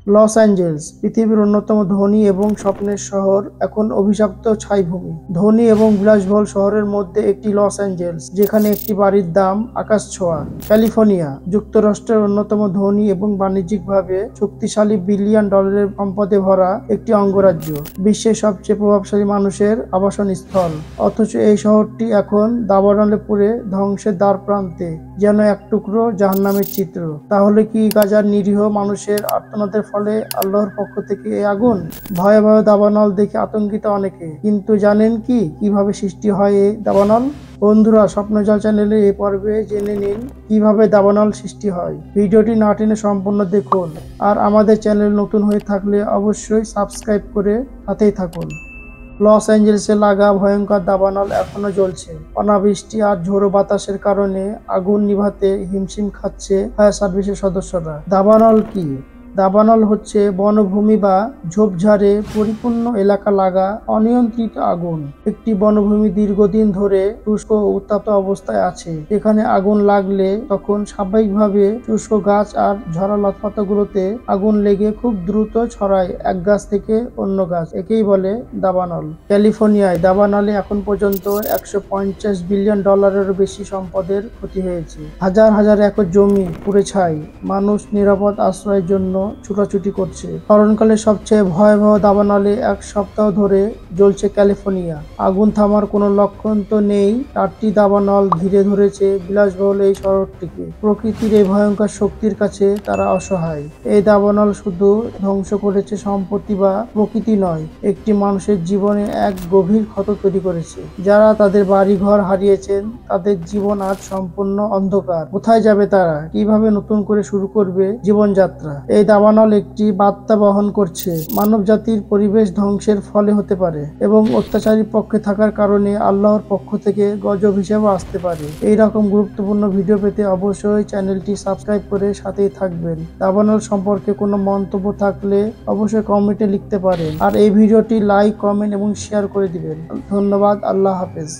Los Angeles পৃথিবীর অন্যতম ধনী এবং স্বপ্নের শহর এখন অভিশপ্ত ছাইভূমি। ধনী এবং বিলাসবহুল শহরের মধ্যে একটি লস অ্যাঞ্জেলস, যেখানে একটি বাড়ির দাম আকাশ ছোঁয়া। ক্যালিফোর্নিয়া যুক্তরাষ্ট্রের অন্যতম ধনী এবং বাণিজ্যিকভাবে শক্তিশালী বিলিয়ন ডলারের সম্পদে ভরা একটি অঙ্গরাজ্য, বিশ্বের সবচেয়ে প্রভাবশালী মানুষের আবাসন স্থল। অথচ এই শহরটি এখন দাবানলে পুড়ে ধ্বংসের দ্বার প্রান্তে, যেন এক টুকরো জাহান্নামের চিত্র। তাহলে কি গাজার নিরীহ মানুষের আর্তনাদের ফলে আল্লাহর পক্ষ থেকে এই আগুন? ভয়াবহ দাবানল দেখে আতঙ্কিত অনেকে, কিন্তু জানেন কি কিভাবে সৃষ্টি হয় এই দাবানল? বন্ধুরা, স্বপ্নজাল চ্যানেলে এই পর্বে জেনে নিন কিভাবে দাবানল সৃষ্টি হয়। ভিডিওটি না টেনে সম্পূর্ণ দেখুন, আর আমাদের চ্যানেল নতুন হয়ে থাকলে অবশ্যই সাবস্ক্রাইব করে সাথেই থাকুন। লস অ্যাঞ্জেলেসে লাগা ভয়ঙ্কর দাবানল এখনো জ্বলছে। অনাবৃষ্টি আর ঝোড়ো বাতাসের কারণে আগুন নিভাতে হিমশিম খাচ্ছে ফায়ার সার্ভিসের সদস্যরা। দাবানল কি? দাবানল হচ্ছে বনভূমি বা ঝোপঝাড়ে পরিপূর্ণ এলাকা লাগা অনিয়ন্ত্রিত আগুন। একটি বনভূমি দীর্ঘদিন ধরে শুষ্ক ও উত্তপ্ত অবস্থায় আছে। এখানে আগুন লাগলে তখন স্বাভাবিকভাবে শুষ্ক গাছ আর ঝরা লতাপাতাগুলোতে আগুন লেগে খুব দ্রুত ছড়ায় এক গাছ থেকে অন্য গাছ। একেই বলে দাবানল। ক্যালিফোর্নিয়ায় দাবানলে এখন পর্যন্ত 150 বিলিয়ন ডলারেরও বেশি সম্পদের ক্ষতি হয়েছে। হাজার হাজার একর জমি পুড়ে ছাই। মানুষ নিরাপদ আশ্রয়ের জন্য ছুটাছুটি করছে। স্মরণকালে সবচেয়ে ভয়াবহ দাবানলে এক সপ্তাহ ধরে জ্বলছে ক্যালিফোর্নিয়া। আগুন থামার কোনো লক্ষণ তো নেই। 4টি দাবানল ঘিরে ধরেছে বিলাসবহুল এই শহরটিকে। প্রকৃতির এই ভয়ঙ্কর শক্তির কাছে তারা অসহায়। এই দাবানল শুধু ধ্বংস করেছে সম্পত্তি বা প্রকৃতি নয়, একটি মানুষের জীবনে এক গভীর ক্ষত তৈরি করেছে। যারা তাদের বাড়ি ঘর হারিয়েছেন, তাদের জীবন আজ সম্পূর্ণ অন্ধকার। কোথায় যাবে তারা? কিভাবে নতুন করে শুরু করবে জীবনযাত্রা? এই দাবানল একটি বার্তা বহন করছে, মানব জাতির পরিবেশ ধ্বংসের ফলে হতে পারে এবং অত্যাচারী পক্ষে থাকার কারণে আল্লাহর পক্ষ থেকে গজব হিসেবে আসতে পারে। এই রকম গুরুত্বপূর্ণ ভিডিও পেতে অবশ্যই চ্যানেলটি সাবস্ক্রাইব করে সাথেই থাকবেন। দাবানল সম্পর্কে কোনো মন্তব্য থাকলে অবশ্যই কমেন্টে লিখতে পারেন, আর এই ভিডিওটি লাইক, কমেন্ট এবং শেয়ার করে দিবেন। ধন্যবাদ। আল্লাহ হাফেজ।